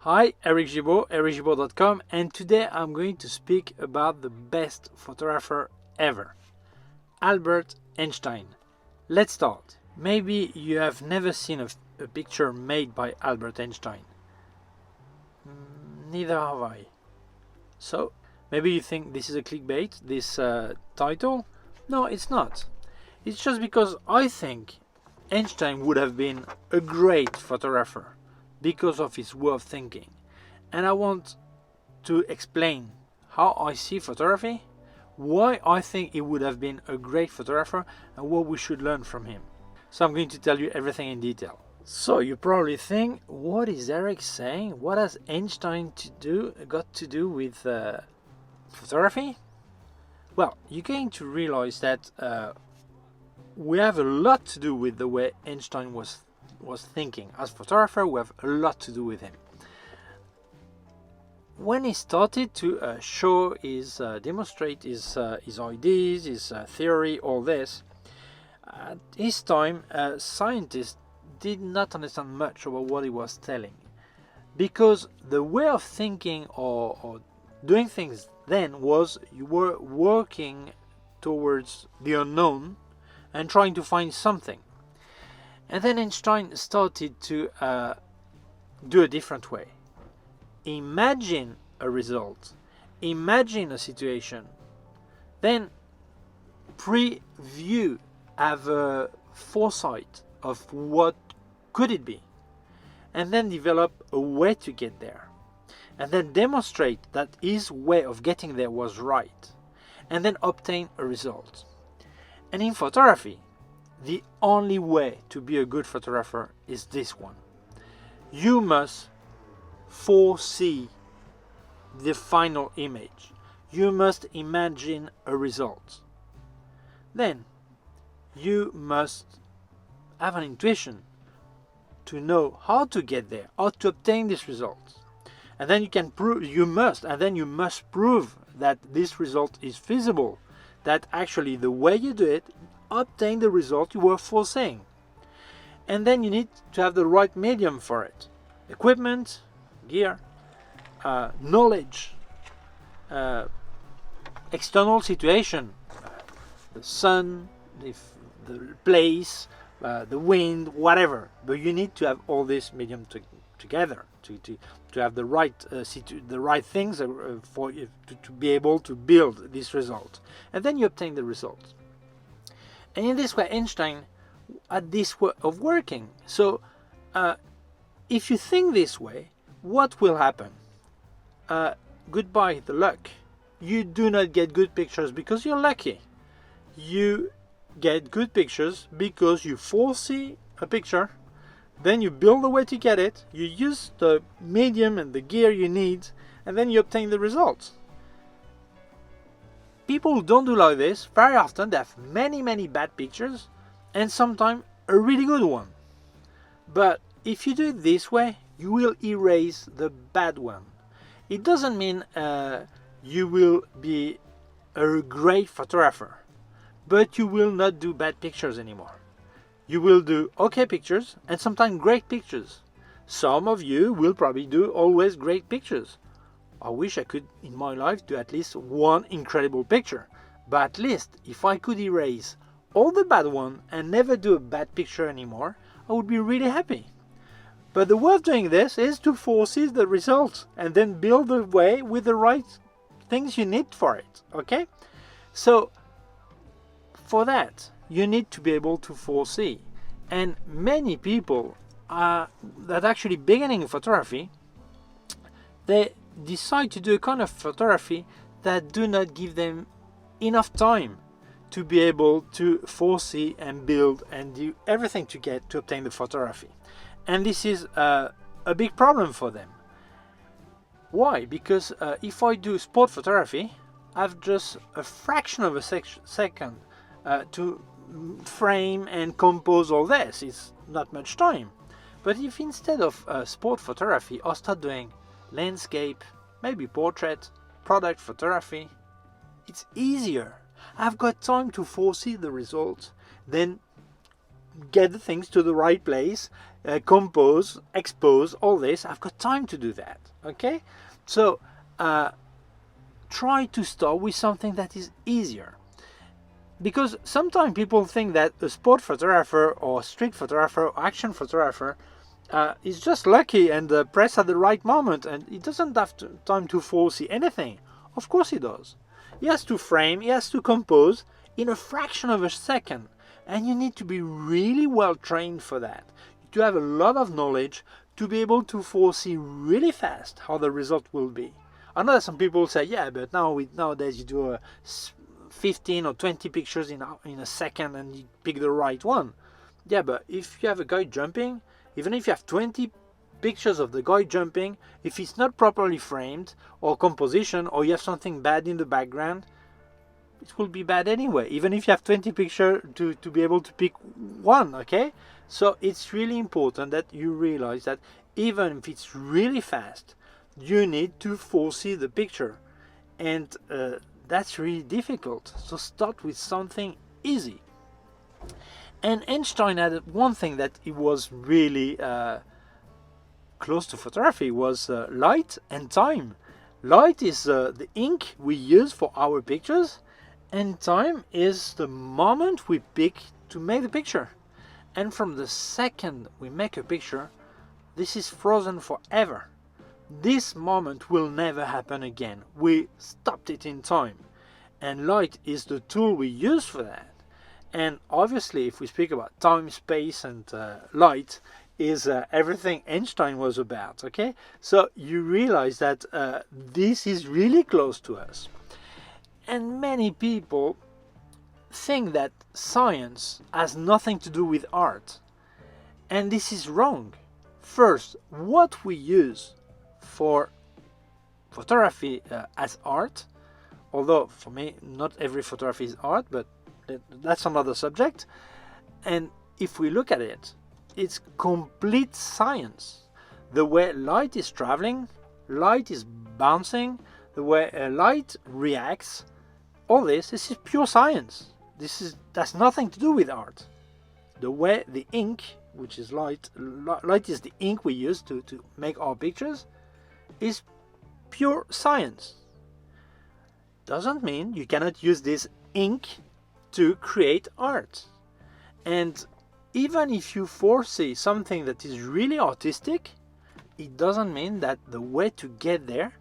Hi, Eric Gibaud, ericgibaud.com, and today I'm going to speak about the best photographer ever, Albert Einstein. Let's start. Maybe you have never seen a picture made by Albert Einstein. Neither have I. So, maybe you think this is a clickbait, this title? No, it's not. It's just because I think Einstein would have been a great photographer because of his way of thinking. And I want to explain how I see photography, why I think he would have been a great photographer, and what we should learn from him. So I'm going to tell you everything in detail. So you probably think, what is Eric saying? What has Einstein got to do with photography? Well, you're going to realize that we have a lot to do with the way Einstein was thinking. As a photographer, we have a lot to do with him. When he started to show his, demonstrate his ideas, his theory, all this, at his time, scientists did not understand much about what he was telling, because the way of thinking or doing things then was you were working towards the unknown and trying to find something. And then Einstein started to do a different way. Imagine a result, imagine a situation, then preview, have a foresight of what could it be, and then develop a way to get there, and then demonstrate that his way of getting there was right, and then obtain a result. And in photography, the only way to be a good photographer is this one. You must foresee the final image. You must imagine a result. Then you must have an intuition to know how to get there, how to obtain this result. And then you must prove that this result is feasible, that actually the way you do it obtain the result you were foreseeing. And then you need to have the right medium for it. Equipment, gear, knowledge, external situation, the sun, the place, the wind, whatever. But you need to have all this medium together to have the right things for you to be able to build this result. And then you obtain the result. And in this way, Einstein had this way of working. So if you think this way, what will happen? Goodbye the luck. You do not get good pictures because you're lucky. You get good pictures because you foresee a picture, then you build a way to get it, you use the medium and the gear you need, and then you obtain the results. People who don't do like this, very often they have many bad pictures and sometimes a really good one. But if you do it this way, you will erase the bad one. It doesn't mean you will be a great photographer, but you will not do bad pictures anymore. You will do okay pictures and sometimes great pictures. Some of you will probably do always great pictures. I wish I could in my life do at least one incredible picture, but at least if I could erase all the bad ones and never do a bad picture anymore, I would be really happy. But the way of doing this is to foresee the result and then build the way with the right things you need for it, okay? So for that, you need to be able to foresee. And many people that actually beginning in photography, they decide to do a kind of photography that do not give them enough time to be able to foresee and build and do everything to obtain the photography. And this is a big problem for them. Why? Because if I do sport photography, I have just a fraction of a second to frame and compose all this. It's not much time. But if instead of sport photography, I start doing landscape, maybe portrait, product photography, it's easier. I've got time to foresee the results, then get the things to the right place, compose, expose, all this. I've got time to do that, okay? So try to start with something that is easier. Because sometimes people think that a sport photographer or street photographer or action photographer is just lucky and press at the right moment and he doesn't have time to foresee anything. Of course he does. He has to frame, he has to compose in a fraction of a second, and you need to be really well trained for that, to have a lot of knowledge to be able to foresee really fast how the result will be. I know that some people say, yeah, but nowadays you do 15 or 20 pictures in a second and you pick the right one. Yeah, but if you have a guy jumping, even if you have 20 pictures of the guy jumping, if it's not properly framed or composition, or you have something bad in the background, it will be bad anyway, even if you have 20 pictures to be able to pick one, okay? So it's really important that you realize that even if it's really fast, you need to foresee the picture, and that's really difficult. So start with something easy. And Einstein had one thing that it was really close to photography, was light and time. Light is the ink we use for our pictures, and time is the moment we pick to make the picture. And from the second we make a picture, this is frozen forever. This moment will never happen again. We stopped it in time. And light is the tool we use for that. And obviously, if we speak about time, space, and light, is everything Einstein was about, okay? So you realize that this is really close to us. And many people think that science has nothing to do with art. And this is wrong. First, what we use for photography as art, although for me not every photography is art, but that's another subject. And if we look at it, it's complete science. The way light is traveling, light is bouncing, the way light reacts, all this is pure science. That's nothing to do with art. The way the ink, which is light is the ink we use to make our pictures, is pure science. Doesn't mean you cannot use this ink to create art. And even if you foresee something that is really artistic, it doesn't mean that the way to get there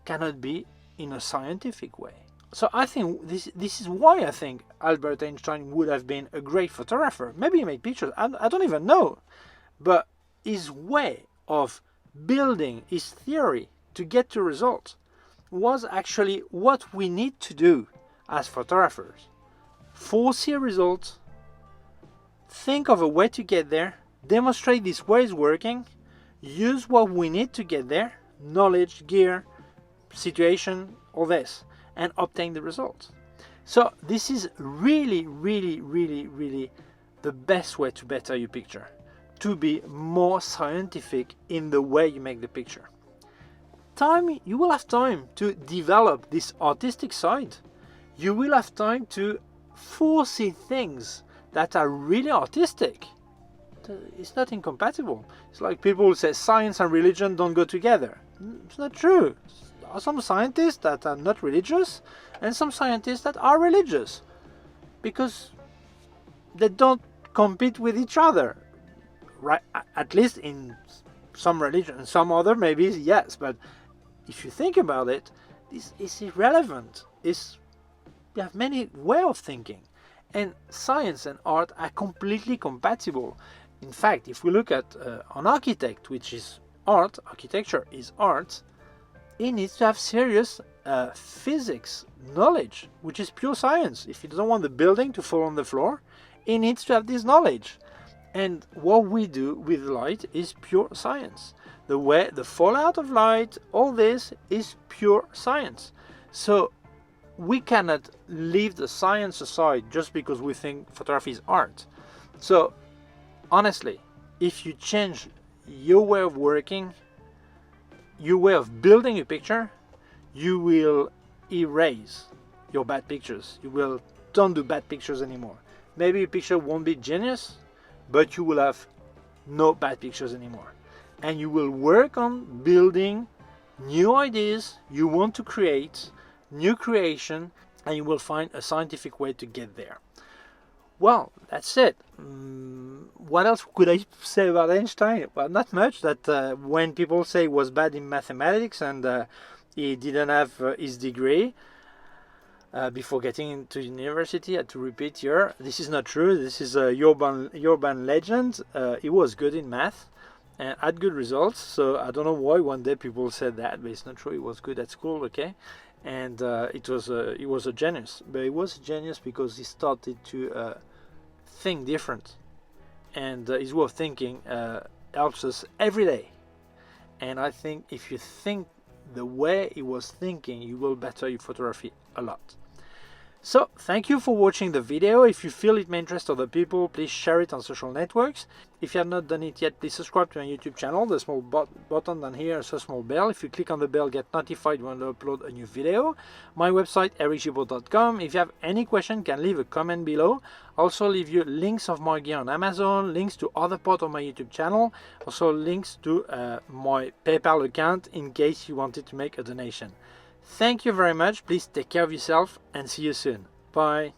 cannot be in a scientific way. So I think this is why I think Albert Einstein would have been a great photographer. Maybe he made pictures, I don't even know. But his way of building his theory to get to results was actually what we need to do as photographers. Foresee a result, think of a way to get there, demonstrate this way is working, use what we need to get there, knowledge, gear, situation, all this, and obtain the results. So this is really, really, really, really the best way to better your picture, to be more scientific in the way you make the picture. You will have time to develop this artistic side. You will have time to foresee things that are really artistic. It's not incompatible. It's like people who say science and religion don't go together. It's not true. There are some scientists that are not religious and some scientists that are religious, because they don't compete with each other, right? At least in some religion. Some other maybe yes, but if you think about it, this is irrelevant. You have many ways of thinking, and science and art are completely compatible. In fact, if we look at an architect, which is art, architecture is art, he needs to have serious physics knowledge, which is pure science. If he doesn't want the building to fall on the floor, he needs to have this knowledge. And what we do with light is pure science. The way the fallout of light, all this is pure science. So we cannot leave the science aside just because we think photography is art. So honestly, if you change your way of working, your way of building a picture, you will erase your bad pictures. You will don't do bad pictures anymore. Maybe your picture won't be genius, but you will have no bad pictures anymore. And you will work on building new ideas you want to create, new creation, and you will find a scientific way to get there. Well, that's it. What else could I say about Einstein? Well, not much. That when people say he was bad in mathematics and he didn't have his degree before getting into university, I had to repeat here, this is not true. This is a urban legend. He was good in math and had good results. So I don't know why one day people said that, but it's not true. He was good at school, okay? And he was a genius. But he was a genius because he started to think different. And his way of thinking helps us every day. And I think if you think the way he was thinking, you will better your photography a lot. So thank you for watching the video. If you feel it may interest other people, please share it on social networks. If you have not done it yet, please subscribe to my YouTube channel. The small button down here is a small bell. If you click on the bell, get notified when I upload a new video. My website, ericgibaud.com. If you have any question, can leave a comment below. Also leave you links of my gear on Amazon, links to other parts of my YouTube channel, also links to my PayPal account in case you wanted to make a donation. Thank you very much. Please take care of yourself and see you soon. Bye.